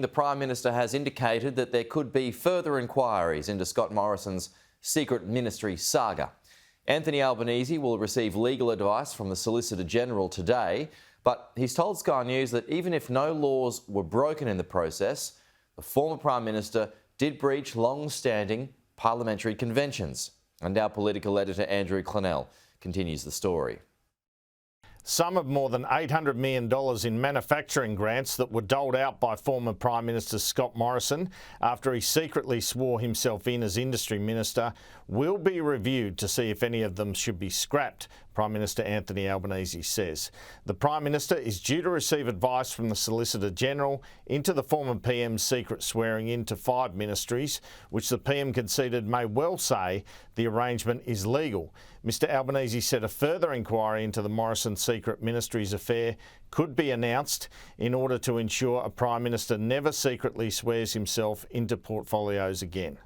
The Prime Minister has indicated that there could be further inquiries into Scott Morrison's secret ministry saga. Anthony Albanese will receive legal advice from the Solicitor General today, but he's told Sky News that even if no laws were broken in the process, the former Prime Minister did breach long-standing parliamentary conventions. And our political editor Andrew Clennell continues the story. Some of more than $800 million in manufacturing grants that were doled out by former Prime Minister Scott Morrison after he secretly swore himself in as Industry Minister will be reviewed to see if any of them should be scrapped, Prime Minister Anthony Albanese says. The Prime Minister is due to receive advice from the Solicitor General into the former PM's secret swearing in to 5 ministries, which the PM conceded may well say the arrangement is legal. Mr Albanese said a further inquiry into the Morrison secret ministries affair could be announced in order to ensure a Prime Minister never secretly swears himself into portfolios again.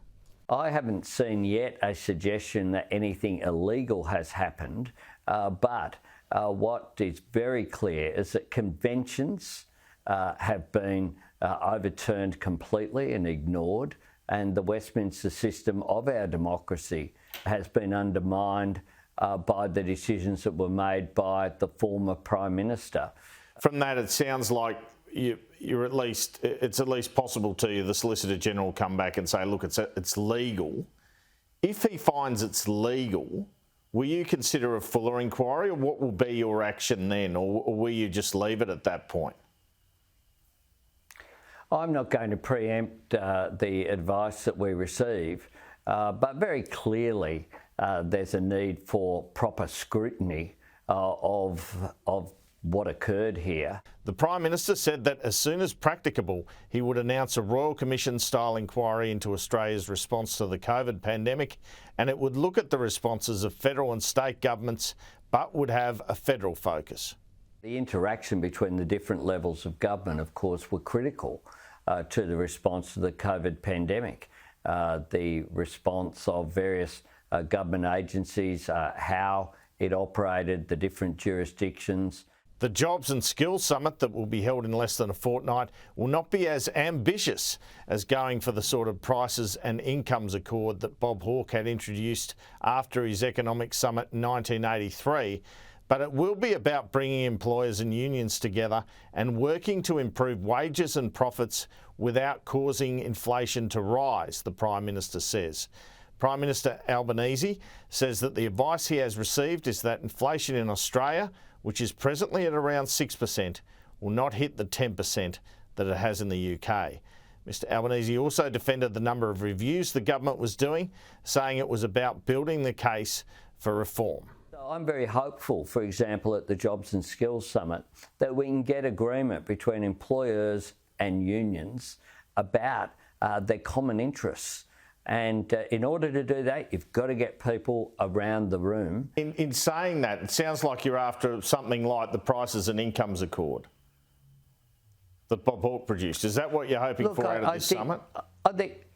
I haven't seen yet a suggestion that anything illegal has happened, but what is very clear is that conventions have been overturned completely and ignored, and the Westminster system of our democracy has been undermined by the decisions that were made by the former Prime Minister. From that, it sounds like it's at least possible to you, the Solicitor General will come back and say, look, it's legal. If he finds it's legal, will you consider a fuller inquiry, or what will be your action then, or will you just leave it at that point? I'm not going to preempt the advice that we receive, but very clearly there's a need for proper scrutiny of what occurred here. The Prime Minister said that as soon as practicable, he would announce a Royal Commission-style inquiry into Australia's response to the COVID pandemic, and it would look at the responses of federal and state governments, but would have a federal focus. The interaction between the different levels of government, of course, were critical to the response to the COVID pandemic. The response of various government agencies, how it operated, the different jurisdictions. The Jobs and Skills Summit that will be held in less than a fortnight will not be as ambitious as going for the sort of prices and incomes accord that Bob Hawke had introduced after his economic summit in 1983, but it will be about bringing employers and unions together and working to improve wages and profits without causing inflation to rise, the Prime Minister says. Prime Minister Albanese says that the advice he has received is that inflation in Australia, which is presently at around 6%, will not hit the 10% that it has in the UK. Mr Albanese also defended the number of reviews the government was doing, saying it was about building the case for reform. I'm very hopeful, for example, at the Jobs and Skills Summit, that we can get agreement between employers and unions about their common interests. And in order to do that, you've got to get people around the room. In saying that, it sounds like you're after something like the Prices and Incomes Accord that Bob Hawke produced. Is that what you're hoping for out of this summit? I think,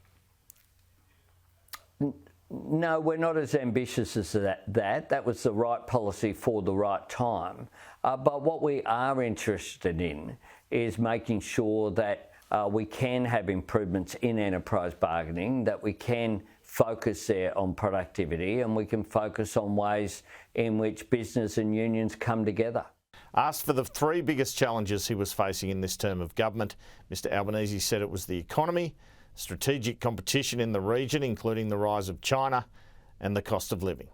no, we're not as ambitious as that. That was the right policy for the right time. But what we are interested in is making sure that we can have improvements in enterprise bargaining, that we can focus there on productivity, and we can focus on ways in which business and unions come together. Asked for the 3 biggest challenges he was facing in this term of government, Mr Albanese said it was the economy, strategic competition in the region, including the rise of China, and the cost of living.